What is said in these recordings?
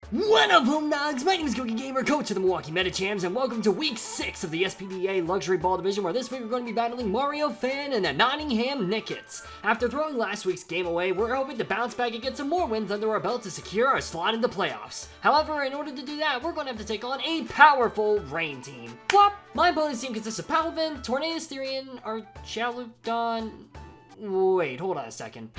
What up, Homedawgs? My name is Gokey Gamer, coach of the Milwaukee Meta Champs, and welcome to Week 6 of the SPDA Luxury Ball Division, where this week we're going to be battling Mario Fan and the Nottingham Nickets. After throwing last week's game away, we're hoping to bounce back and get some more wins under our belt to secure our slot in the playoffs. However, in order to do that, we're going to have to take on a powerful Rain team. Whop! My opponent's team consists of Palvin, Tornadus Therian, Archaludon... Wait, hold on a second.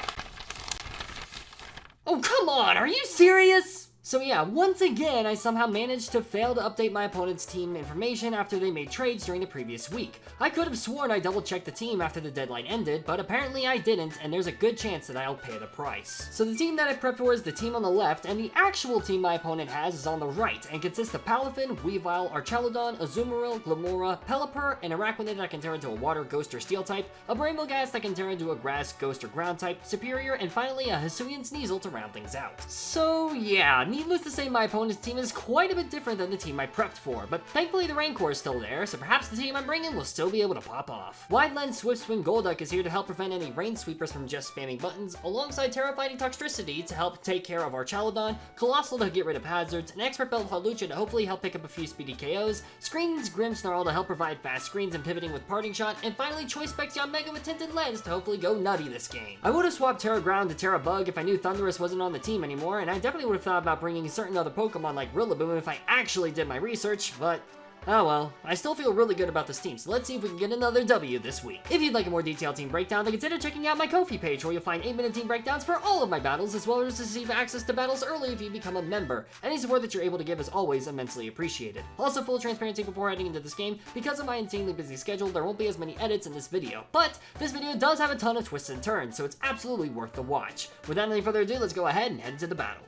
Oh, come on! Are you serious? So yeah, once again, I somehow managed to fail to update my opponent's team information after they made trades during the previous week. I could have sworn I double-checked the team after the deadline ended, but apparently I didn't, and there's a good chance that I'll pay the price. So the team that I prepped for is the team on the left, and the actual team my opponent has is on the right, and consists of Palafin, Weavile, Archaludon, Azumarill, Glimmora, Pelipper, an Araquanid that can turn into a Water, Ghost, or Steel type, a Bramble-Ghast that can turn into a Grass, Ghost, or Ground type, Superior, and finally a Hisuian Sneasel to round things out. So yeah, needless to say, my opponent's team is quite a bit different than the team I prepped for, but thankfully the Rain Core is still there, so perhaps the team I'm bringing will still be able to pop off. Wide Lens Swift Swim Golduck is here to help prevent any Rain Sweepers from just spamming buttons, alongside Terrifying Toxtricity to help take care of Archaludon, Colossal to get rid of hazards, an Expert Belt Hawlucha to hopefully help pick up a few speedy KOs, Screens Grimmsnarl to help provide fast screens and pivoting with Parting Shot, and finally Choice Specs Yanmega with Tinted Lens to hopefully go nutty this game. I would have swapped Terra Ground to Terra Bug if I knew Thundurus wasn't on the team anymore, and I definitely would have thought about bringing certain other Pokemon like Rillaboom if I actually did my research, but oh well. I still feel really good about this team, so let's see if we can get another W this week. If you'd like a more detailed team breakdown, then consider checking out my Ko-fi page, where you'll find 8-minute team breakdowns for all of my battles, as well as receive access to battles early if you become a member. Any support that you're able to give is always immensely appreciated. Also, full transparency before heading into this game, because of my insanely busy schedule, there won't be as many edits in this video, but this video does have a ton of twists and turns, so it's absolutely worth the watch. Without any further ado, let's go ahead and head into the battle.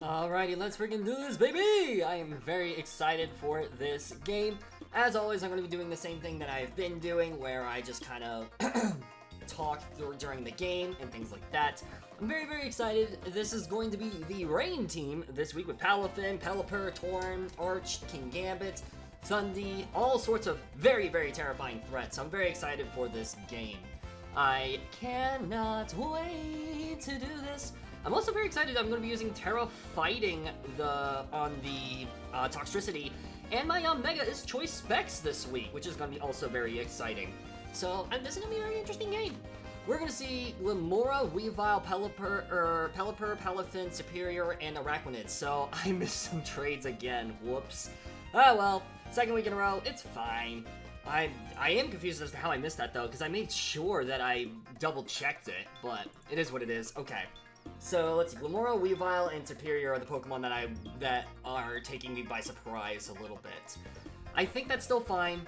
Alrighty, let's freaking do this, baby! I am very excited for this game. As always, I'm going to be doing the same thing that I've been doing, where I just kind of talk during the game and things like that. I'm very, very excited. This is going to be the Rain team this week with Palafin, Pelipper, Torn, Arch, Kingambit, Thundy, all sorts of very, very terrifying threats. I'm very excited for this game. I cannot wait to do this. I'm also very excited. I'm going to be using Terra Fighting on the Toxtricity, and my Mega is Choice Specs this week, which is going to be also very exciting. So this is going to be a very interesting game. We're going to see Glimmora, Weavile, Pelipper, Palafin, Superior, and Araquanid. So I missed some trades again. Whoops. Oh well, second week in a row. It's fine. I am confused as to how I missed that though, because I made sure that I double-checked it, but it is what it is. Okay. So let's see, Glimmora, Weavile, and Superior are the Pokemon that are taking me by surprise a little bit. I think that's still fine.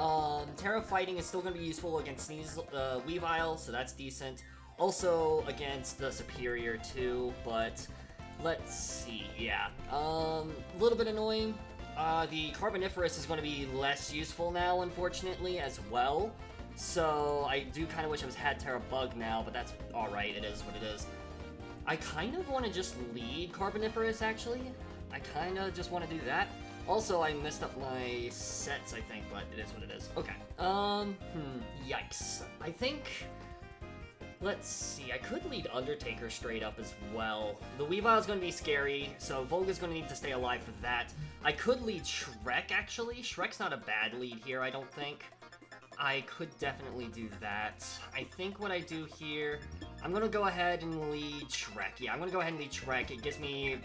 Terra Fighting is still going to be useful against Weavile, so that's decent. Also against the Superior too, but let's see, yeah. A little bit annoying. The Carboniferous is going to be less useful now, unfortunately, as well. So I do kind of wish I had Terra Bug now, but that's alright, it is what it is. I kind of want to just lead Carboniferous, actually. I kind of just want to do that. Also, I messed up my sets, I think, but it is what it is. Okay. Yikes. I think... Let's see, I could lead Undertaker straight up as well. The Weavile's going to be scary, so Volga's going to need to stay alive for that. I could lead Shrek, actually. Shrek's not a bad lead here, I don't think. I could definitely do that. I think what I do here, I'm gonna go ahead and lead Shrek. Yeah, I'm gonna go ahead and lead Shrek. It gives me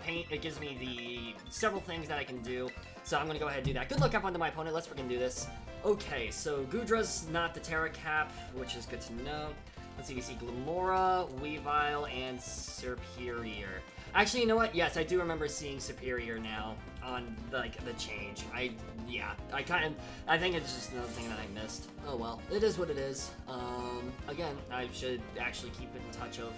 paint. It gives me the several things that I can do. So I'm gonna go ahead and do that. Good luck up onto my opponent. Let's freaking do this. Okay, so Goodra's not the Terra Cap, which is good to know. Let's see, we see Glimmora, Weavile, and Superior. Actually, you know what? Yes, I do remember seeing Superior now on, like, the change. I think it's just another thing that I missed. Oh well, it is what it is. Again, I should actually keep in touch of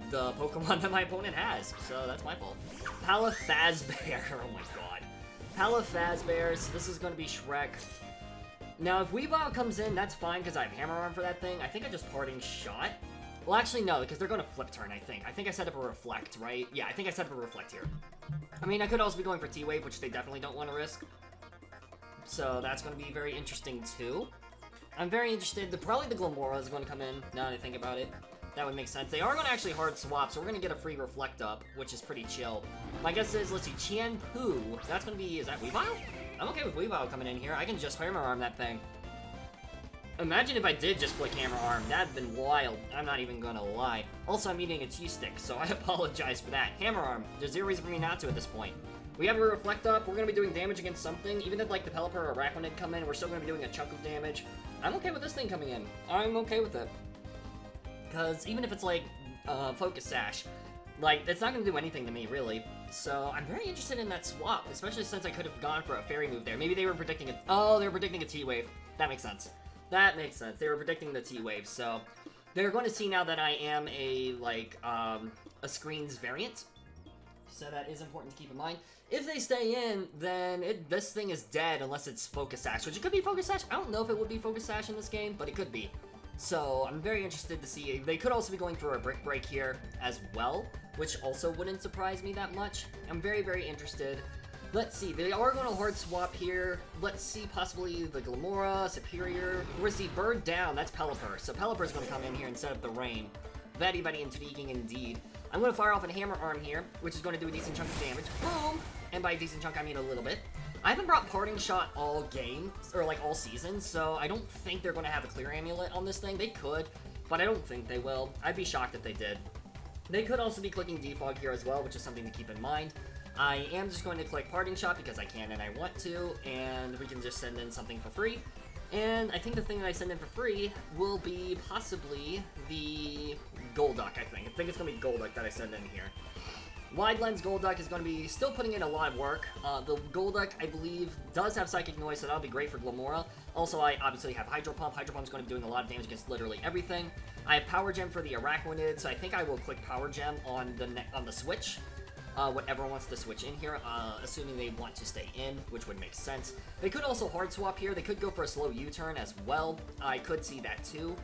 the Pokemon that my opponent has, so that's my fault. Palafazbear, oh my god. Palafazbear, so this is going to be Shrek. Now, if Weavile comes in, that's fine, because I have Hammer Arm for that thing. I think I just Parting Shot. Well, actually, no, because they're going to Flip Turn, I think. I think I set up a Reflect, right? Yeah, I think I set up a Reflect here. I mean, I could also be going for T-Wave, which they definitely don't want to risk. So that's going to be very interesting, too. I'm very interested. Probably the Glimmora is going to come in, now that I think about it. That would make sense. They are going to actually hard swap, so we're going to get a free Reflect Up, which is pretty chill. My guess is, let's see, Qian Pu. That's going to be, is that Weavile? I'm okay with Weavile coming in here. I can just Hammer Arm that thing. Imagine if I did just click Hammer Arm. That'd been wild. I'm not even gonna lie. Also, I'm eating a cheese stick, so I apologize for that. Hammer Arm. There's zero reason for me not to at this point. We have a Reflect Up. We're gonna be doing damage against something. Even if, like, the Pelipper or Arachnid come in, we're still gonna be doing a chunk of damage. I'm okay with this thing coming in. I'm okay with it. Because even if it's, like, Focus Sash, like, it's not gonna do anything to me, really. So, I'm very interested in that swap, especially since I could have gone for a Fairy move there. Maybe they were predicting it. Oh, they were predicting a T-Wave. That makes sense. That makes sense. They were predicting the T-Wave, so they're going to see now that I am a, like, a screens variant. So that is important to keep in mind. If they stay in, then this thing is dead unless it's Focus Sash, which it could be Focus Sash. I don't know if it would be Focus Sash in this game, but it could be. So I'm very interested to see. They could also be going for a Brick Break here as well, which also wouldn't surprise me that much. I'm very, very interested. Let's see, they are going to hard swap here. Let's see, possibly the Glamora, Superior. We're see Bird down, that's Pelipper. So Pelipper's going to come in here and set up the rain. Very, very intriguing indeed. I'm going to fire off a Hammer Arm here, which is going to do a decent chunk of damage. Boom! And by a decent chunk, I mean a little bit. I haven't brought Parting Shot all game, or like all season, so I don't think they're going to have a Clear Amulet on this thing. They could, but I don't think they will. I'd be shocked if they did. They could also be clicking Defog here as well, which is something to keep in mind. I am just going to click Parting Shot because I can and I want to, and we can just send in something for free. And I think the thing that I send in for free will be possibly the Golduck, I think. I think it's going to be Golduck that I send in here. Wide Lens Golduck is going to be still putting in a lot of work. The Golduck, I believe, does have Psychic Noise, so that'll be great for Glamora. Also, I obviously have Hydro Pump. Hydro Pump's going to be doing a lot of damage against literally everything. I have Power Gem for the Arachnid, so I think I will click Power Gem on the switch. Whatever wants to switch in here, assuming they want to stay in, which would make sense. They could also hard swap here. They could go for a slow U-turn as well. I could see that too.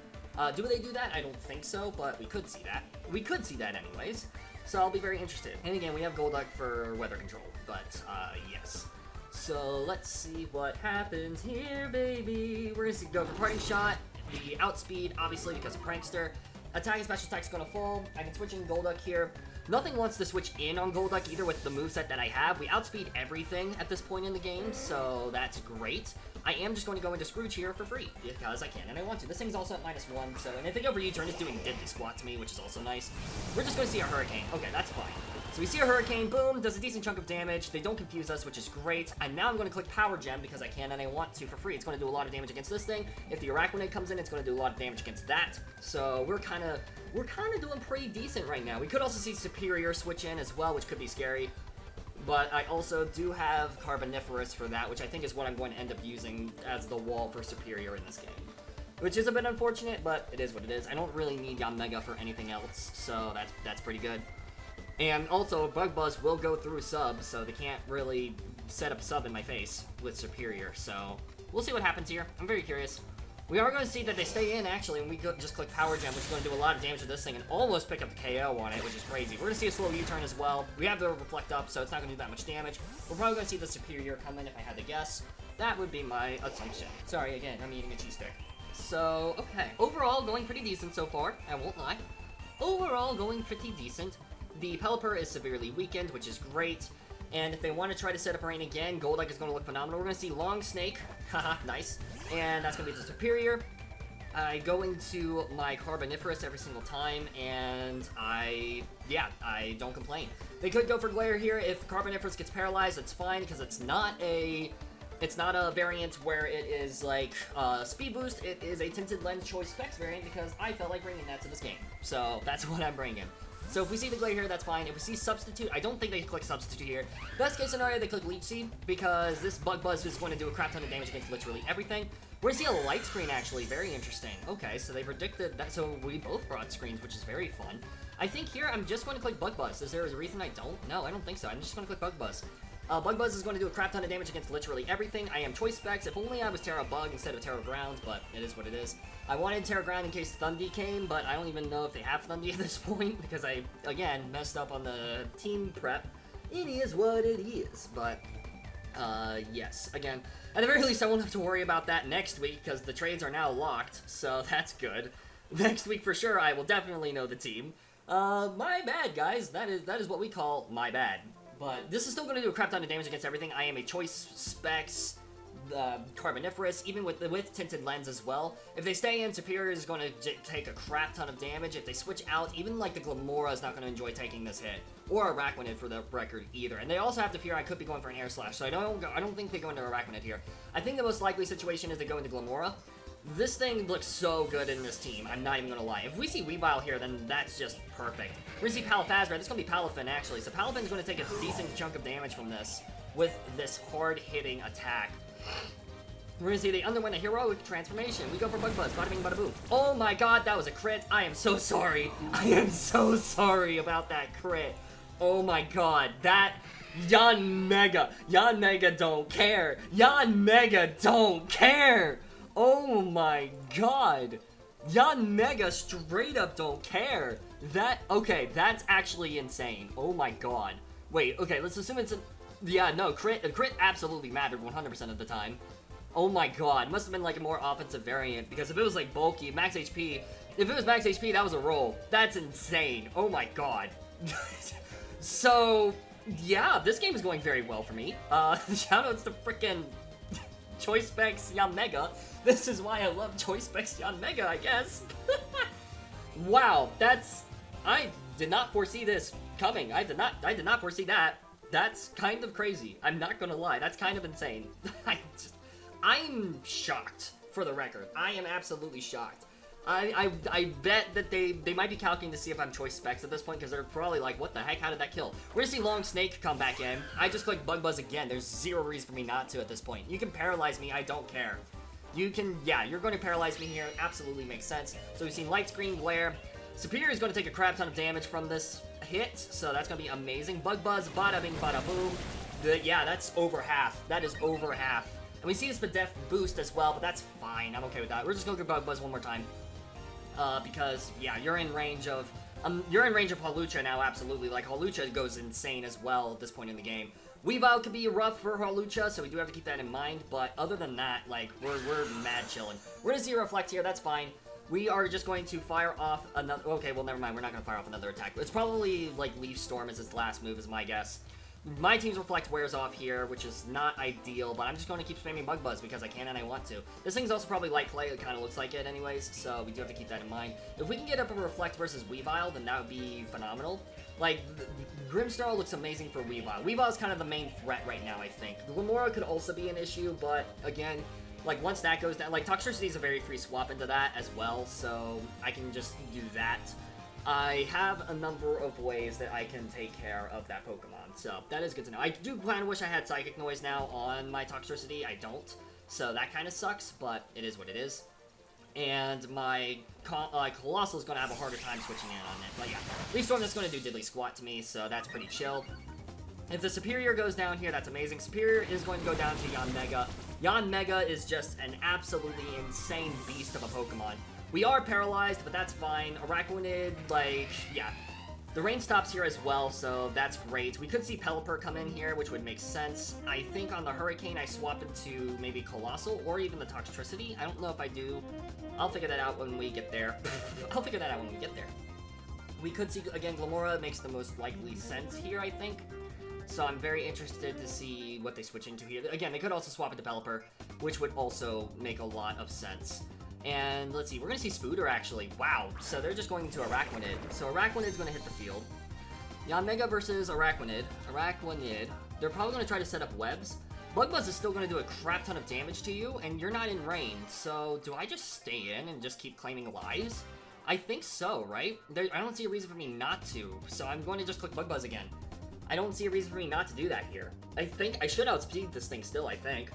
Do they do that? I don't think so, but we could see that. We could see that anyways. So I'll be very interested. And again, we have Golduck for weather control, but yes. So let's see what happens here, baby. We're gonna go for Parting Shot, the outspeed, obviously because of Prankster. Attack and special attack's gonna fall. I can switch in Golduck here. Nothing wants to switch in on Golduck either with the moveset that I have. We outspeed everything at this point in the game, so that's great. I am just going to go into Scrooge here for free, because I can and I want to. This thing's also at -1, so, and if they go for U-turn, it's doing Diddly Squat to me, which is also nice. We're just going to see a Hurricane. Okay, that's fine. So we see a Hurricane, boom, does a decent chunk of damage. They don't confuse us, which is great. And now I'm going to click Power Gem because I can and I want to for free. It's going to do a lot of damage against this thing. If the Arachnid comes in, it's going to do a lot of damage against that. So we're kind of doing pretty decent right now. We could also see Superior switch in as well, which could be scary. But I also do have Carboniferous for that, which I think is what I'm going to end up using as the wall for Superior in this game. Which is a bit unfortunate, but it is what it is. I don't really need Yamega for anything else, so that's pretty good. And also, Bug Buzz will go through sub, so they can't really set up sub in my face with Superior. So we'll see what happens here. I'm very curious. We are going to see that they stay in, actually, and we just click Power Gem, which is going to do a lot of damage to this thing and almost pick up the KO on it, which is crazy. We're going to see a slow U-turn as well. We have the Reflect Up, so it's not going to do that much damage. We're probably going to see the Superior come in if I had to guess. That would be my assumption. Sorry, again, I'm eating a cheese stick. So, okay. Overall, going pretty decent so far. I won't lie. Overall, going pretty decent. The Pelipper is severely weakened, which is great. And if they want to try to set up rain again, Golduck is going to look phenomenal. We're going to see Long Snake. Haha, nice. And that's going to be the Superior. I go into my Carboniferous every single time, and I don't complain. They could go for Glare here. If Carboniferous gets paralyzed, it's fine, because it's not a variant where it is like Speed Boost. It is a Tinted Lens Choice Specs variant, because I felt like bringing that to this game. So that's what I'm bringing. So if we see the Glare here, that's fine. If we see Substitute, I don't think they click Substitute here. Best case scenario, they click Leech Seed, because this Bug Buzz is going to do a crap ton of damage against literally everything. We're going to see a Light Screen, actually. Very interesting. Okay, so they predicted that. So we both brought screens, which is very fun. I think here, I'm just going to click Bug Buzz. Is there a reason I don't? No, I don't think so. I'm just going to click Bug Buzz. Bug Buzz is going to do a crap ton of damage against literally everything. I am Choice Specs. If only I was Terra Bug instead of Terra Ground, but it is what it is. I wanted Terra Ground in case Thundy came, but I don't even know if they have Thundy at this point, because I, again, messed up on the team prep. It is what it is, but, yes. Again, at the very least, I won't have to worry about that next week, because the trades are now locked, so that's good. Next week for sure, I will definitely know the team. My bad, guys. That is what we call my bad. But this is still going to do a crap ton of damage against everything. I am a Choice Specs Carboniferous, even with Tinted Lens as well. If they stay in, Superior is going to take a crap ton of damage. If they switch out, even like the Glamora is not going to enjoy taking this hit. Or Arachnid for the record either. And they also have to fear I could be going for an Air Slash, so I don't think they go into Arachnid here. I think the most likely situation is they go into Glamora. This thing looks so good in this team, I'm not even gonna lie. If we see Weavile here, then that's just perfect. We're gonna see Palafazra, this is gonna be Palafin actually, so Palafin's gonna take a decent chunk of damage from this with this hard-hitting attack. We're gonna see they underwent a heroic transformation. We go for Bug Buzz, bada bing, bada boom. Oh my god, that was a crit. I am so sorry. I am so sorry about that crit. Oh my god, that... Yanmega don't care. Yanmega don't care. Oh my god! Yanmega straight up don't care! Okay, that's actually insane. Oh my god. Wait, okay, let's assume it's a... Yeah, no, crit absolutely mattered 100% of the time. Oh my god, must have been like a more offensive variant, because if it was like bulky, max HP, if it was max HP, that was a roll. That's insane. Oh my god. So, yeah, this game is going very well for me. Shoutouts to frickin' Choice Specs Yanmega. This is why I love Choice Specs Yanmega, I guess. Wow, I did not foresee this coming. I did not foresee that. That's kind of crazy. I'm not gonna lie. That's kind of insane. I'm shocked, for the record. I am absolutely shocked. I bet that they might be calculating to see if I'm Choice Specs at this point, because they're probably like, what the heck, how did that kill? We're gonna see Long Snake come back in. I just clicked Bug Buzz again. There's zero reason for me not to at this point. You can paralyze me, I don't care. You can, yeah, you're going to paralyze me here. Absolutely makes sense. So we've seen Light Screen, Glare. Superior is going to take a crap ton of damage from this hit, so that's going to be amazing. Bug Buzz, bada bing, bada boom. Yeah, that's over half. That is over half. And we see this Spadef boost as well, but that's fine. I'm okay with that. We're just going to go Bug Buzz one more time. Because, yeah, you're in range of Hawlucha now, absolutely. Like, Hawlucha goes insane as well at this point in the game. Weavile could be rough for Hawlucha, so we do have to keep that in mind, but other than that, like, we're mad chillin'. We're gonna see a Reflect here, that's fine. We are just going to fire off another... Okay, well, never mind, we're not gonna fire off another attack. It's probably, like, Leaf Storm as its last move, is my guess. My team's Reflect wears off here, which is not ideal, but I'm just going to keep spamming Bug Buzz because I can and I want to. This thing's also probably Light Clay, it kind of looks like it anyways, so we do have to keep that in mind. If we can get up a Reflect versus Weavile, then that would be phenomenal. Like, Grimmsnarl looks amazing for Weavile. Weavile is kind of the main threat right now, I think. Glamora could also be an issue, but again, like, once that goes down, like, Toxtricity is a very free swap into that as well, so I can just do that. I have a number of ways that I can take care of that Pokemon, so that is good to know. I do kind of wish I had Psychic Noise now on my Toxtricity. I don't, so that kind of sucks, but it is what it is. And my Colossal is going to have a harder time switching in on it, but yeah. Leaf Storm is going to do Diddly Squat to me, so that's pretty chill. If the Superior goes down here, that's amazing. Superior is going to go down to Yanmega. Yanmega is just an absolutely insane beast of a Pokemon. We are paralyzed, but that's fine. Arachnid, like, yeah. The rain stops here as well, so that's great. We could see Pelipper come in here, which would make sense. I think on the Hurricane, I swap into maybe Colossal, or even the Toxtricity. I don't know if I do. I'll figure that out when we get there. I'll figure that out when we get there. We could see, again, Glamora makes the most likely sense here, I think. So I'm very interested to see what they switch into here. Again, they could also swap into Pelipper, which would also make a lot of sense. And let's see, we're going to see Spooder actually. Wow, so they're just going into Arachnid. So Arachnid's going to hit the field. Yanmega versus Arachnid. Arachnid, they're probably going to try to set up webs. Bug Buzz is still going to do a crap ton of damage to you, and you're not in range. So do I just stay in and just keep claiming lives? I think so, right? I don't see a reason for me not to, so I'm going to just click Bug Buzz again. I don't see a reason for me not to do that here. I think I should outspeed this thing still, I think.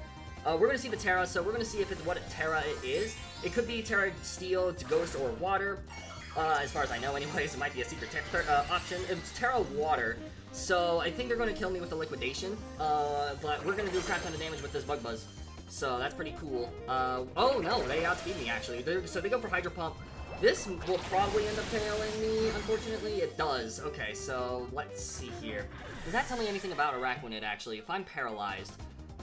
We're going to see the Terra, so we're going to see if it's what Terra it is. It could be Terra Steel, Ghost, or Water. As far as I know anyways, it might be a secret option. It's Terra Water, so I think they're going to kill me with the Liquidation. But we're going to do a crap ton of damage with this Bug Buzz. So that's pretty cool. Oh no, they outspeed me actually. So they go for Hydro Pump. This will probably end up KOing me, unfortunately. It does. Okay, so let's see here. Does that tell me anything about Arachnid actually? If I'm paralyzed,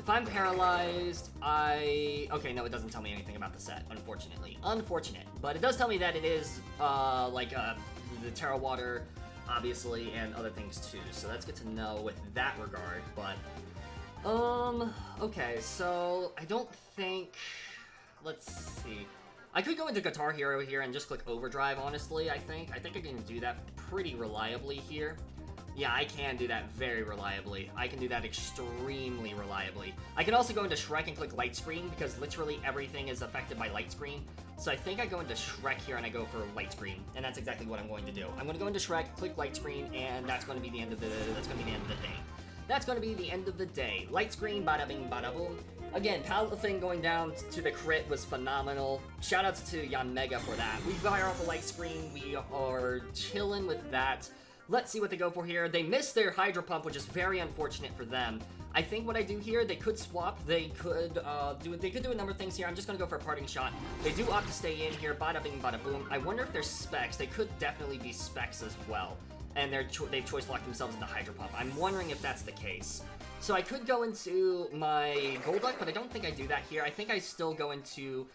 If I'm paralyzed, okay, no, it doesn't tell me anything about the set, unfortunately. Unfortunate. But it does tell me that it is, the Terra Water, obviously, and other things too. So that's good to know with that regard, but... okay, so I don't think... Let's see. I could go into Guitar Hero here and just click Overdrive, honestly, I think. I think I can do that pretty reliably here. Yeah, I can do that very reliably. I can do that extremely reliably. I can also go into Shrek and click Light Screen, because literally everything is affected by Light Screen. So I think I go into Shrek here and I go for Light Screen, and that's exactly what I'm going to do. I'm going to go into Shrek, click Light Screen, and that's going to be the end of the day. That's going to be the end of the day. Light Screen, bada bing, bada boom. Again, Palette thing going down to the crit was phenomenal. Shoutouts to Yanmega for that. We fire off the Light Screen. We are chilling with that. Let's see what they go for here. They missed their Hydro Pump, which is very unfortunate for them. I think what I do here, they could swap. They could do a number of things here. I'm just gonna go for a parting shot. They do opt to stay in here. Bada bing, bada boom. I wonder if they're specs. They could definitely be specs as well, and they've choice locked themselves into Hydro Pump. I'm wondering if that's the case. So I could go into my Golduck, but I don't think I do that here. I think I still go into...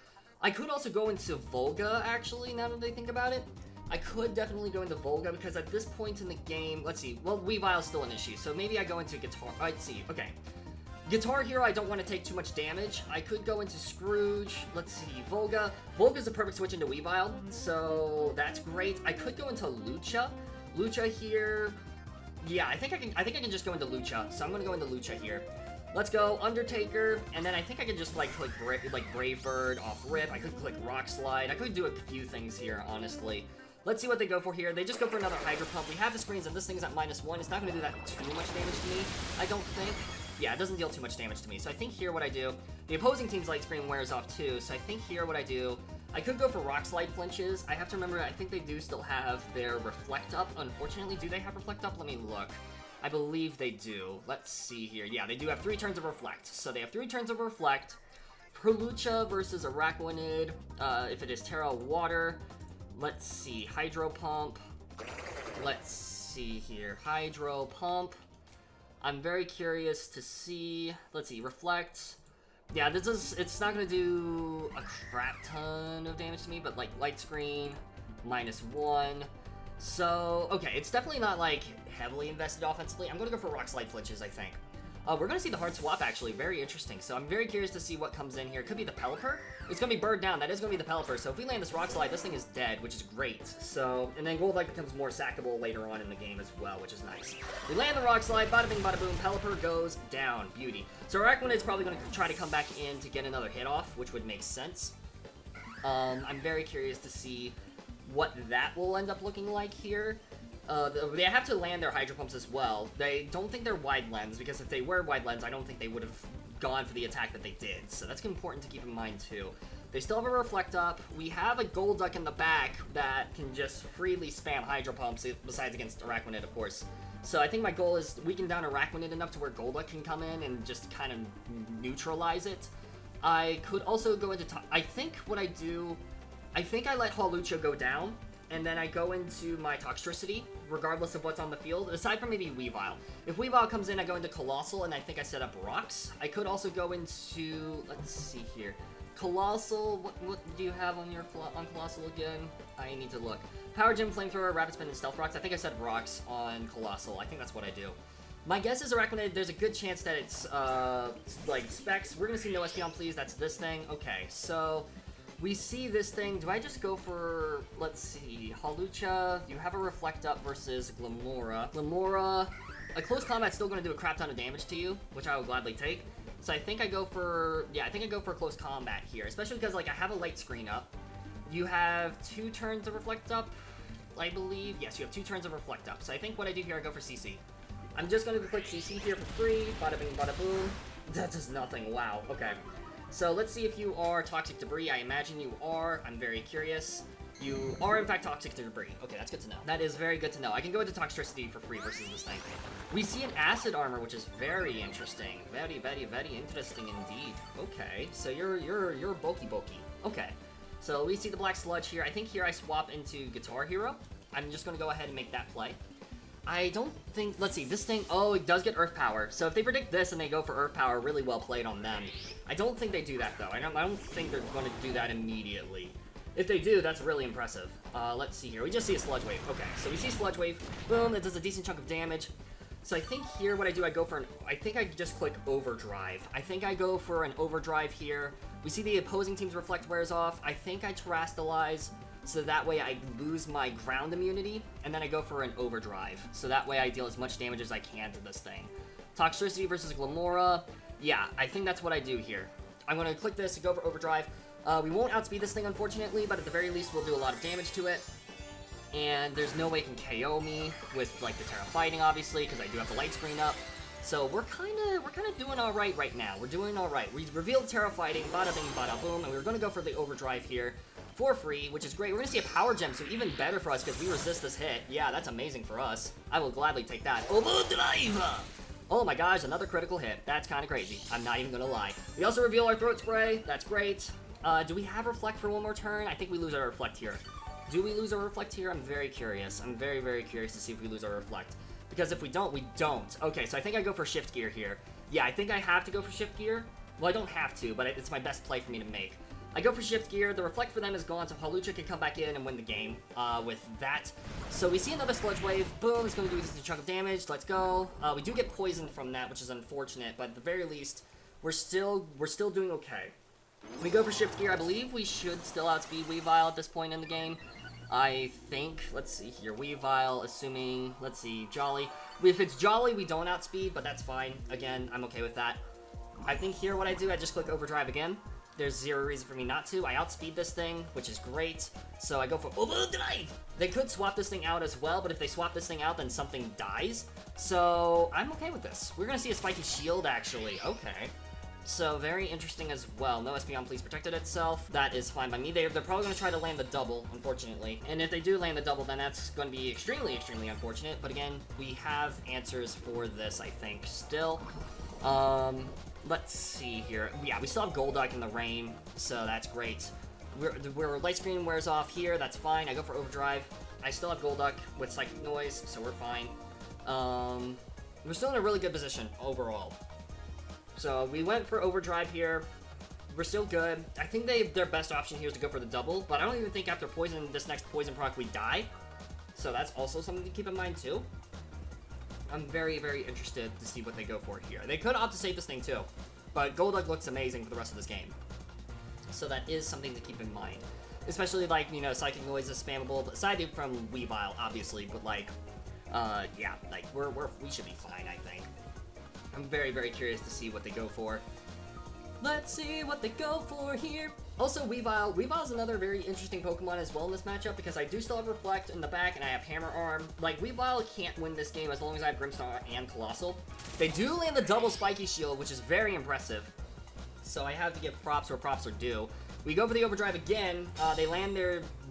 I could also go into Volga, actually, now that I think about it. I could definitely go into Volga, because at this point in the game... Let's see. Well, Weavile's still an issue, so maybe I go into Guitar... Let's see. Okay. Guitar Hero, I don't want to take too much damage. I could go into Scrooge. Let's see. Volga. Volga's a perfect switch into Weavile, so that's great. I could go into Lucha. Lucha here... Yeah, I think I can just go into Lucha, so I'm gonna go into Lucha here. Let's go Undertaker, and then I think I can just like click Brave Bird off rip. I could click Rock Slide. I could do a few things here, honestly. Let's see what they go for here. They just go for another Hydro Pump. We have the screens, and this thing is at -1. It's not gonna do that too much damage to me, I don't think. Yeah, it doesn't deal too much damage to me. So I think here what I do, the opposing team's Light Screen wears off too. So I think here what I do, I could go for Rock Slide flinches. I have to remember, I think they do still have their Reflect Up. Unfortunately, do they have Reflect Up? Let me look. I believe they do. Let's see here. Yeah, they do have 3 turns of Reflect. So they have 3 turns of Reflect. Perlucha versus Araquanid. If it is Terra Water. Let's see. Hydro Pump. Let's see here. Hydro Pump. I'm very curious to see. Let's see. Reflect. Yeah, it's not gonna do a crap ton of damage to me, but like Light Screen, -1. So, okay, it's definitely not like heavily invested offensively. I'm gonna go for Rock Slide flinches, I think. We're gonna see the hard swap actually, very interesting. So I'm very curious to see what comes in here. It could be the Pelipper. It's gonna be Bird down, that is gonna be the Pelipper. So if we land this Rock Slide, this thing is dead, which is great. So, and then Golduck becomes more sackable later on in the game as well, which is nice. We land the Rock Slide, bada bing, bada boom, Pelipper goes down, beauty. So Araquanid's probably gonna try to come back in to get another hit off, which would make sense. I'm very curious to see what that will end up looking like here. They have to land their Hydro Pumps as well. They don't think they're Wide Lens, because if they were Wide Lens, I don't think they would have gone for the attack that they did. So that's important to keep in mind, too. They still have a Reflect Up. We have a Golduck in the back that can just freely spam Hydro Pumps, besides against Araquanid, of course. So I think my goal is to weaken down Araquanid enough to where Golduck can come in and just kind of neutralize it. I could also go into... I think what I do... I think I let Hawlucha go down, and then I go into my Toxtricity, regardless of what's on the field, aside from maybe Weavile. If Weavile comes in, I go into Colossal, and I think I set up Rocks. I could also go into... Let's see here. Colossal, what do you have on your on Colossal again? I need to look. Power Gem, Flamethrower, Rapid Spin, and Stealth Rocks. I think I said Rocks on Colossal. I think that's what I do. My guess is Araquanid, there's a good chance that it's, like, specs. We're gonna see no SP on Please, that's this thing. Okay, so... We see this thing. Do I just go for, let's see, Hawlucha? You have a Reflect Up versus Glamora. Glamora, a close combat's still going to do a crap ton of damage to you, which I will gladly take. So I think I go for, yeah, I think I go for close combat here, especially because, like, I have a Light Screen up. You have 2 turns of Reflect Up, I believe. Yes, you have 2 turns of Reflect Up. So I think what I do here, I go for CC. I'm just going to click CC here for free. Bada bing, bada boom. That does nothing. Wow. Okay. So let's see if you are Toxic Debris. I imagine you are. I'm very curious. You are, in fact, Toxic Debris. Okay, that's good to know. That is very good to know. I can go into Toxtricity for free versus this thing. We see an Acid Armor, which is very interesting. Very, very, very interesting indeed. Okay, so you're bulky. Okay, so we see the Black Sludge here. I think here I swap into Guitar Hero. I'm just going to go ahead and make that play. I don't think, let's see, this thing, oh, it does get Earth Power. So if they predict this and they go for Earth Power, really well played on them. I don't think they do that, though. I don't think they're going to do that immediately. If they do, that's really impressive. Let's see here. We just see a Sludge Wave. Okay, so we see Sludge Wave. Boom, that does a decent chunk of damage. So I think here what I do, I go for I think I just click Overdrive. I think I go for an Overdrive here. We see the opposing team's Reflect wears off. I think I Terastalize, so that way I lose my ground immunity, and then I go for an Overdrive. So that way I deal as much damage as I can to this thing. Toxtricity versus Glamora. Yeah, I think that's what I do here. I'm going to click this and go for Overdrive. We won't outspeed this thing, unfortunately, but at the very least, we'll do a lot of damage to it. And there's no way it can KO me with, like, the Terra Fighting, obviously, because I do have the light screen up. So we're kind of doing all right now. We're doing all right. We revealed Terra Fighting, bada bing, bada boom, and we were going to go for the Overdrive here for free, which is great. We're going to see a Power Gem, so even better for us, because we resist this hit. Yeah, that's amazing for us. I will gladly take that. Overdrive! Oh my gosh, another critical hit. That's kind of crazy. I'm not even going to lie. We also reveal our Throat Spray. That's great. Do we have Reflect for one more turn? I think we lose our Reflect here. Do we lose our Reflect here? I'm very curious. I'm very, very curious to see if we lose our Reflect. Because if we don't, we don't. Okay, so I think I go for Shift Gear here. Yeah, I think I have to go for Shift Gear. Well, I don't have to, but it's my best play for me to make. I go for Shift Gear. The Reflect for them is gone, so Hawlucha can come back in and win the game with that. So we see another Sludge Wave. Boom, it's going to do a chunk of damage. Let's go. We do get poisoned from that, which is unfortunate, but at the very least, we're still doing okay. We go for Shift Gear. I believe we should still outspeed Weavile at this point in the game. I think, let's see here, Weavile, assuming, let's see, Jolly. If it's Jolly, we don't outspeed, but that's fine. Again, I'm okay with that. I think here what I do, I just click Overdrive again. There's zero reason for me not to. I outspeed this thing, which is great. So I go for Overdrive! They could swap this thing out as well, but if they swap this thing out, then something dies. So I'm okay with this. We're gonna see a Spiky Shield, actually. Okay. So, very interesting as well. No Espeon Please protected itself. That is fine by me. They're probably going to try to land the double, unfortunately. And if they do land the double, then that's going to be extremely, extremely unfortunate. But again, we have answers for this, I think, still. Let's see here. Yeah, we still have Golduck in the rain, so that's great. We're light screen wears off here. That's fine. I go for Overdrive. I still have Golduck with Psychic Noise, so we're fine. We're still in a really good position overall. So we went for Overdrive here. We're still good. I think their best option here is to go for the double, but I don't even think after Poison, this next Poison proc, we die. So that's also something to keep in mind too. I'm very, very interested to see what they go for here. They could opt to save this thing too, but Golduck looks amazing for the rest of this game. So that is something to keep in mind. Especially like, you know, Psychic Noise is spammable, but aside from Weavile, obviously, but like, yeah, like we should be fine, I think. I'm very, very curious to see what they go for. Let's see what they go for here. Also, Weavile. Weavile's another very interesting Pokemon as well in this matchup because I do still have Reflect in the back and I have Hammer Arm. Like, Weavile can't win this game as long as I have Grimmsnarl and Colossal. They do land the double Spiky Shield, which is very impressive. So I have to give props where props are due. We go for the Overdrive again. They land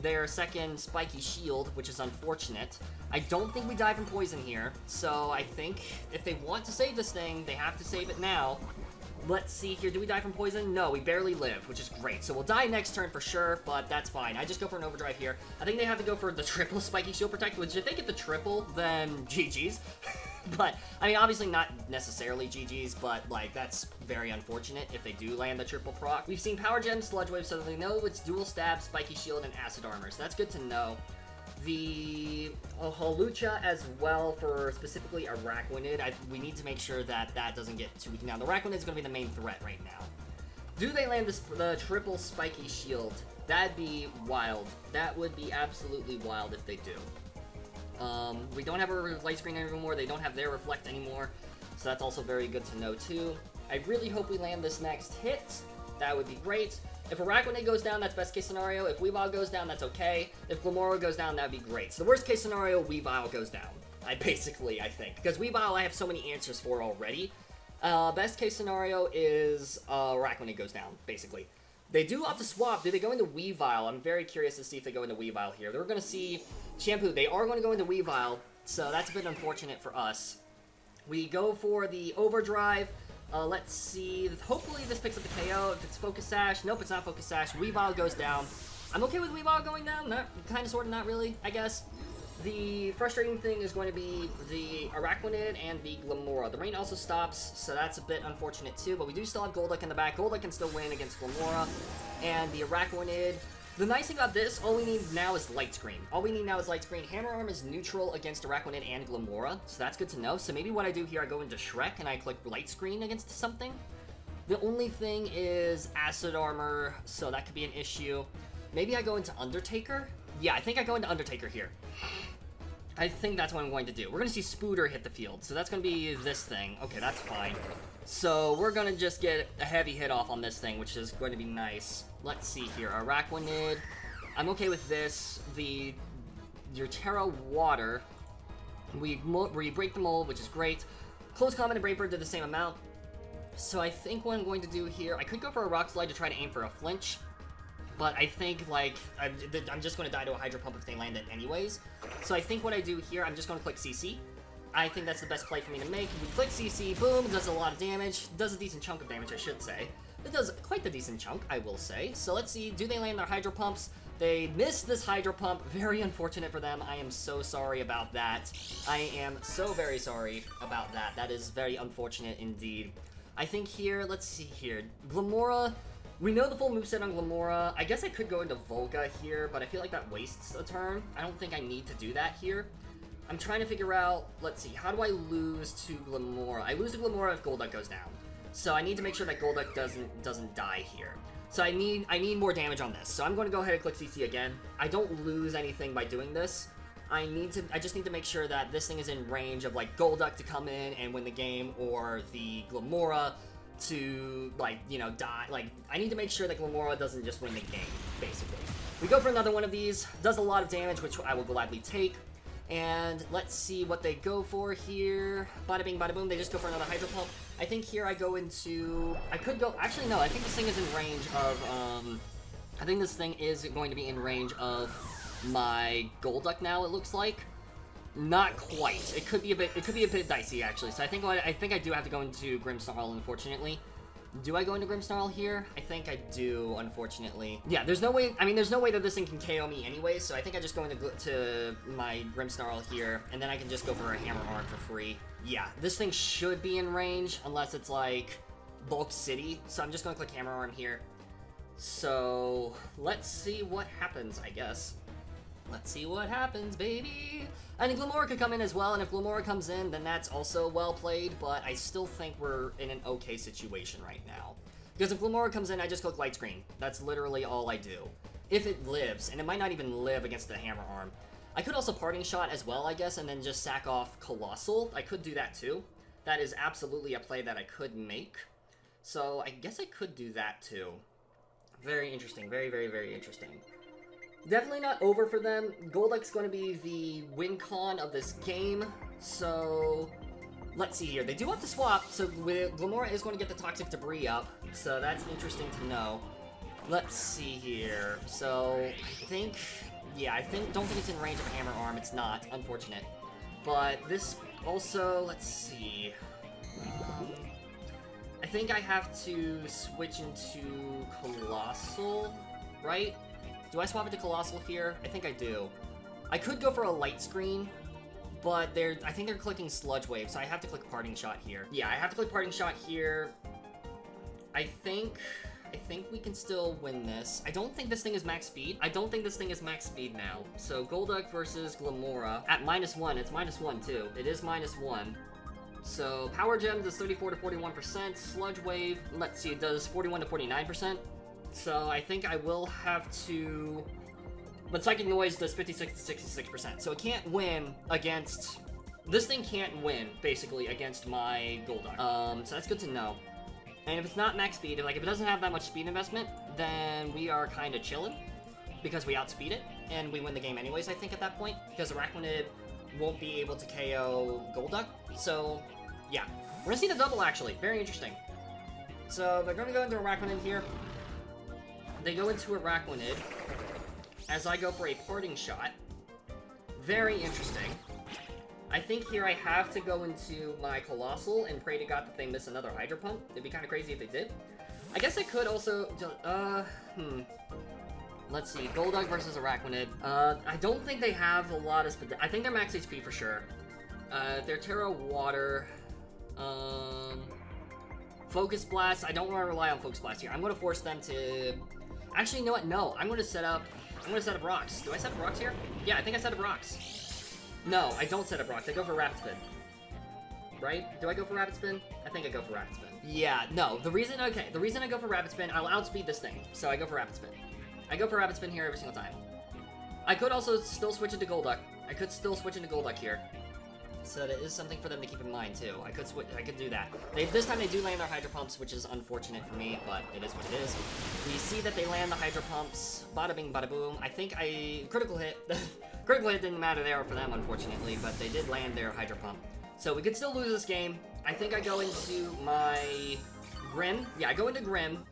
their second Spiky Shield, which is unfortunate. I don't think we die from Poison here, so I think if they want to save this thing, they have to save it now. Let's see here. Do we die from Poison? No, we barely live, which is great. So we'll die next turn for sure, but that's fine. I just go for an Overdrive here. I think they have to go for the triple Spiky Shield Protect, which if they get the triple, then GG's. But, I mean, obviously not necessarily GG's, but, like, that's very unfortunate if they do land the triple proc. We've seen Power Gem, Sludge Wave, so they know it's Dual Stab, Spiky Shield, and Acid Armor, so that's good to know. The Hawlucha as well for specifically Araquanid. We need to make sure that that doesn't get too weak. Now, the Araquanid is going to be the main threat right now. Do they land the triple Spiky Shield? That'd be wild. That would be absolutely wild if they do. We don't have a light screen anymore. They don't have their Reflect anymore. So that's also very good to know too. I really hope we land this next hit. That would be great. If Araquanid goes down, that's best case scenario. If Weavile goes down, that's okay. If Glamora goes down, that'd be great. So the worst case scenario, Weavile goes down. I think. Because Weavile, I have so many answers for already. Best case scenario is Araquanid goes down, basically. They do opt to swap. Do they go into Weavile? I'm very curious to see if they go into Weavile here. They're going to see Shampoo. They are going to go into Weavile, so that's a bit unfortunate for us. We go for the Overdrive. Let's see. Hopefully this picks up the KO. If it's Focus Sash. Nope, it's not Focus Sash. Weavile goes down. I'm okay with Weavile going down. Not, kind of, sort of, not really, I guess. The frustrating thing is going to be the Araquanid and the Glamora. The rain also stops, so that's a bit unfortunate too, but we do still have Golduck in the back. Golduck can still win against Glamora, and the Araquanid. The nice thing about this, all we need now is Light Screen. All we need now is Light Screen. Hammer Arm is neutral against Araquanid and Glamora, so that's good to know. So maybe what I do here, I go into Shrek and I click Light Screen against something. The only thing is Acid Armor, so that could be an issue. Maybe I go into Undertaker? Yeah, I think I go into Undertaker here. I think that's what I'm going to do. We're going to see Spooter hit the field, so that's going to be this thing. Okay, that's fine. So we're going to just get a heavy hit off on this thing, which is going to be nice. Let's see here. Araquanid. I'm okay with this. Your Terra Water. We break the mold, which is great. Close Combat and Brave Bird did the same amount. So I think what I'm going to do here, I could go for a Rock Slide to try to aim for a flinch. But I think, like, I'm just going to die to a Hydro Pump if they land it anyways. So I think what I do here, I'm just going to click CC. I think that's the best play for me to make. We click CC, boom, it does a lot of damage. Does a decent chunk of damage, I should say. It does quite the decent chunk, I will say. So let's see, do they land their Hydro Pumps? They missed this Hydro Pump. Very unfortunate for them. I am so sorry about that. I am so very sorry about that. That is very unfortunate indeed. I think here, let's see here. Glamora, we know the full moveset on Glamora. I guess I could go into Volga here, but I feel like that wastes a turn. I don't think I need to do that here. I'm trying to figure out, let's see, how do I lose to Glamora? I lose to Glamora if Golduck goes down. So I need to make sure that Golduck doesn't die here. So I need more damage on this. So I'm going to go ahead and click CC again. I don't lose anything by doing this. I just need to make sure that this thing is in range of like Golduck to come in and win the game, or the Glamora to, like, you know, die. Like, I need to make sure that Glamora doesn't just win the game, basically. We go for another one of these. Does a lot of damage, which I will gladly take. And let's see what they go for here. Bada bing, bada boom. They just go for another Hydro Pump. I think here I go into... I could go... Actually, no. I think this thing is in range of... I think this thing is going to be in range of my Golduck now, it looks like. Not quite. It could be a bit dicey, actually. So I think I do have to go into Grimmsnarl, unfortunately. Do I go into Grimmsnarl here? I think I do, unfortunately. Yeah, there's no way, I mean, there's no way that this thing can KO me anyway, so I think I just go into my Grimmsnarl here, and then I can just go for a Hammer Arm for free. Yeah, this thing should be in range, unless it's like Bulk City, so I'm just gonna click Hammer Arm here. So, let's see what happens, I guess. Let's see what happens, baby! And Glamora could come in as well, and if Glamora comes in, then that's also well played, but I still think we're in an okay situation right now. Because if Glamora comes in, I just click Light Screen. That's literally all I do. If it lives, and it might not even live against the Hammer Arm. I could also Parting Shot as well, I guess, and then just sack off Colossal. I could do that too. That is absolutely a play that I could make. So I guess I could do that too. Very interesting. Very, very, very interesting. Definitely not over for them. Golduck's going to be the win con of this game, so let's see here. They do have to swap, so Glamora is going to get the Toxic Debris up, so that's interesting to know. Let's see here. So I think, yeah, don't think it's in range of Hammer Arm. It's not, unfortunate. But this also, let's see. I think I have to switch into Colossal, right? Do I swap it to Colossal here? I think I do. I could go for a Light Screen, but I think they're clicking Sludge Wave, so I have to click Parting Shot here. Yeah, I have to click Parting Shot here. I think we can still win this. I don't think this thing is max speed. I don't think this thing is max speed now. So Golduck versus Glamora at -1. It's -1 too. It is -1. So Power Gem does 34 to 41%. Sludge Wave, let's see, it does 41 to 49%. So I think I will have to... But Psychic Noise does 56 to 66%. So it can't win against... This thing can't win, basically, against my Golduck. So that's good to know. And if it's not max speed, if it doesn't have that much speed investment, then we are kind of chilling. Because we outspeed it, and we win the game anyways, I think, at that point. Because Araquanid won't be able to KO Golduck. So, yeah. We're gonna see the double, actually. Very interesting. So they're gonna go into Araquanid here. They go into Araquanid, as I go for a Parting Shot. Very interesting. I think here I have to go into my Colossal and pray to God that they miss another Hydro Pump. It'd be kind of crazy if they did. I guess I could also... Let's see, Golduck versus Arachnid. I don't think they have a lot of I think they're max HP for sure. They're Terra Water. Focus Blast. I don't want to rely on Focus Blast here. I'm going to force them to... Actually, you know what? No, I'm going to set up rocks. Do I set up rocks here? Yeah, I think I set up rocks. No, I don't set up rocks. I go for Rapid Spin. Right? Do I go for Rapid Spin? I think I go for Rapid Spin. Yeah, no. The reason I go for Rapid Spin, I'll outspeed this thing. So I go for Rapid Spin. I go for Rapid Spin here every single time. I could also still switch into Golduck. Here. So that is something for them to keep in mind too. I could do that. This time they do land their Hydro Pumps, which is unfortunate for me, but it is what it is. We see that they land the Hydro Pumps. Bada bing, bada boom. I think critical hit. Critical hit didn't matter there for them, unfortunately, but they did land their Hydro Pump. So we could still lose this game. I think I go into my Grim. Yeah, I go into Grim.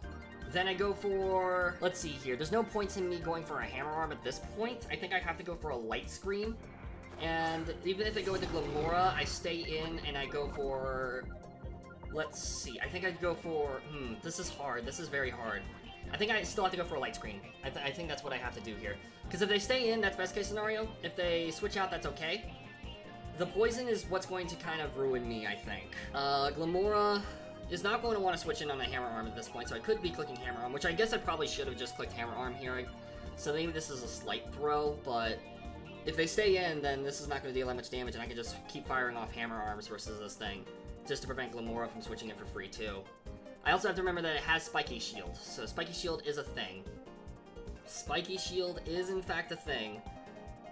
Then I go for... Let's see here. There's no points in me going for a Hammer Arm at this point. I think I have to go for a Light Screen. And even if I go into Glimmora, I stay in and I go for... Let's see. I think I'd go for... This is hard. This is very hard. I think I still have to go for a Light Screen. I think that's what I have to do here. Because if they stay in, that's best case scenario. If they switch out, that's okay. The Poison is what's going to kind of ruin me, I think. Glimmora is not going to want to switch in on a Hammer Arm at this point, so I could be clicking Hammer Arm, which I guess I probably should have just clicked Hammer Arm here. So maybe this is a slight throw, but if they stay in, then this is not going to deal that much damage, and I can just keep firing off Hammer Arms versus this thing, just to prevent Glimmora from switching it for free, too. I also have to remember that it has Spiky Shield, so Spiky Shield is a thing. Spiky Shield is, in fact, a thing.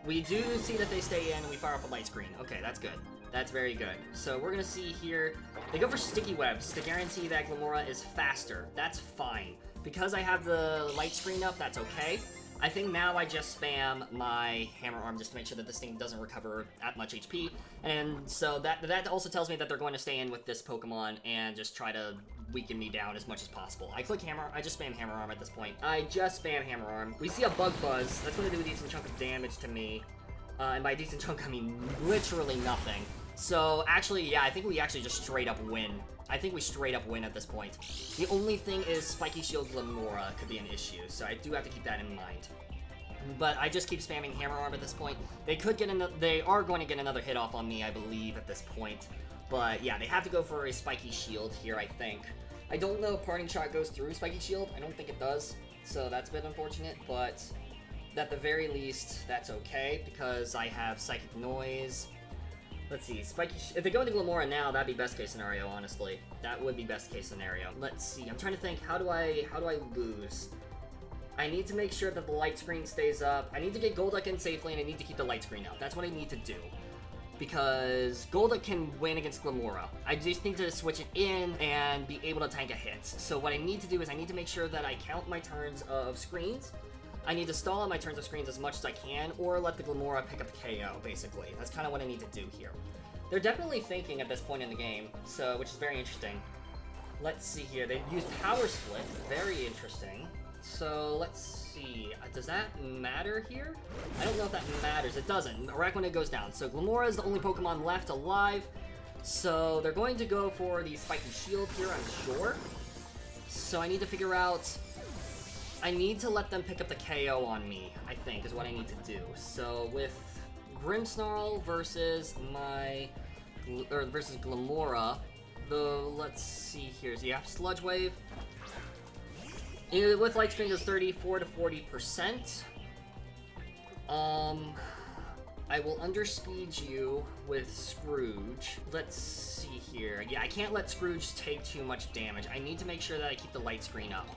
We do see that they stay in, and we fire off a Light Screen. Okay, that's good. That's very good. So we're gonna see here, they go for Sticky Webs to guarantee that Glimmora is faster. That's fine. Because I have the Light Screen up, that's okay. I think now I just spam my Hammer Arm just to make sure that this thing doesn't recover that much HP. And so that also tells me that they're going to stay in with this Pokemon and just try to weaken me down as much as possible. I just spam Hammer Arm at this point. I just spam Hammer Arm. We see a Bug Buzz. That's going to do a decent chunk of damage to me. And by decent chunk, I mean literally nothing. So actually, yeah, I think we actually just straight up win. I think we straight up win at this point. The only thing is Spiky Shield Glimmora could be an issue, so I do have to keep that in mind. But I just keep spamming Hammer Arm at this point. They are going to get another hit off on me, I believe, at this point. But yeah, they have to go for a Spiky Shield here, I think. I don't know if Parting Shot goes through Spiky Shield. I don't think it does, so that's a bit unfortunate, but at the very least, that's okay, because I have Psychic Noise. Let's see, if they go into Glimmora now, that'd be best case scenario, honestly. That would be best case scenario. Let's see, I'm trying to think, how do I lose? I need to make sure that the Light Screen stays up. I need to get Golduck in safely, and I need to keep the Light Screen up. That's what I need to do. Because Golduck can win against Glimmora. I just need to switch it in and be able to tank a hit. So what I need to do is I need to make sure that I count my turns of screens. I need to stall on my turns of screens as much as I can, or let the Glimmora pick up the KO, basically. That's kind of what I need to do here. They're definitely thinking at this point in the game, so which is very interesting. Let's see here. They use Power Split. Very interesting. So let's see. Does that matter here? I don't know if that matters. It doesn't. Arachnid goes down. So Glimmora is the only Pokemon left alive. So they're going to go for the Spiky Shield here, I'm sure. So I need to figure out... I need to let them pick up the KO on me, I think, is what I need to do. So with Grimmsnarl versus versus Glimmora, let's see here. So you have Sludge Wave. With Light Screen, does 34 to 40%. I will underspeed you with Scrooge. Let's see here. Yeah, I can't let Scrooge take too much damage. I need to make sure that I keep the Light Screen up.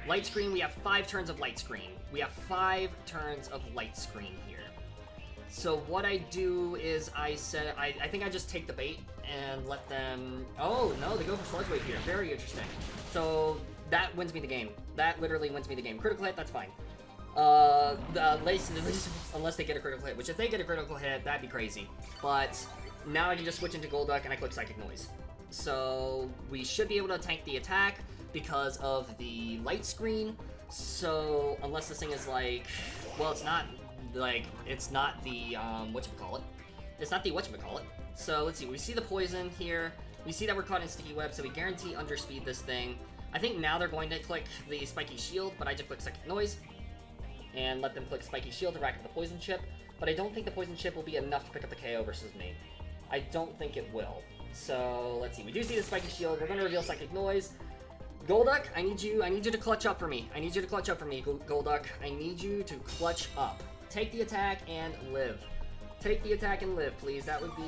Light Screen, we have 5 turns of Light Screen. We have 5 turns of Light Screen here. So what I do is I think I just take the bait and let them... Oh, no, they go for Sludge Wave here. Very interesting. So that wins me the game. That literally wins me the game. Critical hit, that's fine. Unless they get a critical hit, which if they get a critical hit, that'd be crazy. But now I can just switch into Golduck and I click Psychic Noise. So we should be able to tank the attack because of the Light Screen. So unless this thing is like, well, it's not the whatchamacallit. It's not the whatchamacallit. So let's see, we see the poison here. We see that we're caught in Sticky Web, so we guarantee underspeed this thing. I think now they're going to click the Spiky Shield, but I just click Psychic Noise. and let them click Spiky Shield to rack up the Poison Chip, but I don't think the Poison Chip will be enough to pick up the KO versus me. I don't think it will. So, let's see. We do see the Spiky Shield. We're going to reveal Psychic Noise. Golduck, I need you to clutch up for me. I need you to clutch up for me, Golduck. I need you to clutch up. Take the attack and live. Take the attack and live, please. That would be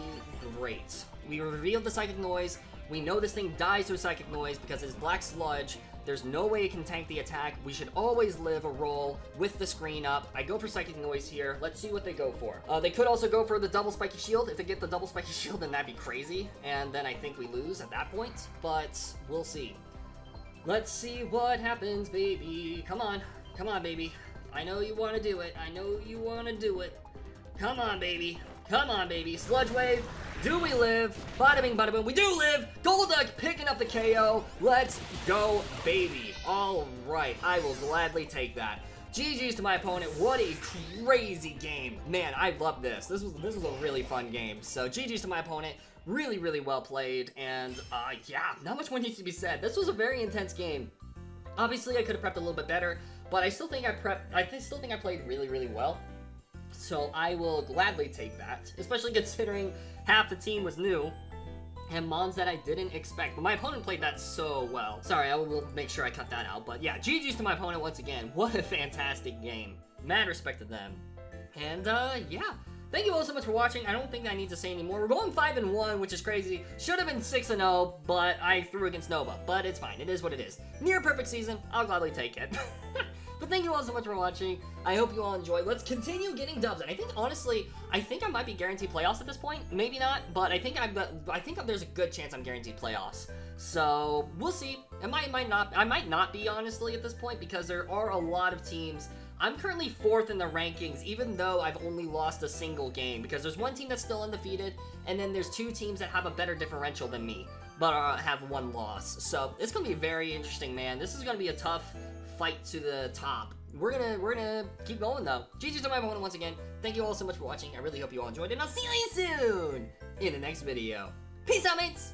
great. We revealed the Psychic Noise. We know this thing dies to a Psychic Noise because it's Black Sludge. There's no way it can tank the attack. We should always live a roll with the screen up. I go for Psychic Noise here. Let's see what they go for. They could also go for the double Spiky Shield. If they get the double Spiky Shield, then that'd be crazy. And then I think we lose at that point. But we'll see. Let's see what happens, baby. Come on. Come on, baby. I know you want to do it. I know you want to do it. Come on, baby. Come on, baby. Sludge Wave. Do we live? Bada bing, bada boom. We do live! Golduck picking up the KO. Let's go, baby. All right. I will gladly take that. GG's to my opponent. What a crazy game. Man, I love this. This was a really fun game. So GG's to my opponent. Really, really well played. And yeah, not much more needs to be said. This was a very intense game. Obviously, I could have prepped a little bit better, but I still think I played really, really well. So I will gladly take that, especially considering half the team was new and mons that I didn't expect. But my opponent played that so well. Sorry, I will make sure I cut that out. But yeah, GG's to my opponent once again. What a fantastic game. Mad respect to them. And yeah, thank you all so much for watching. I don't think I need to say any more. We're going 5-1, which is crazy. Should have been 6-0, but I threw against Nova. But it's fine. It is what it is. Near perfect season. I'll gladly take it. But thank you all so much for watching. I hope you all enjoyed. Let's continue getting dubs. And I think, honestly, I might be guaranteed playoffs at this point. Maybe not, but I think there's a good chance I'm guaranteed playoffs. So we'll see. I might not be, honestly, at this point, because there are a lot of teams. I'm currently 4th in the rankings, even though I've only lost a single game, because there's one team that's still undefeated, and then there's 2 teams that have a better differential than me, but have 1 loss. So it's gonna be very interesting, man. This is gonna be a tough fight to the top. We're gonna keep going though. GG's to my opponent once again. Thank you all so much for watching. I really hope you all enjoyed it, and I'll see you soon in the next video. Peace out, mates!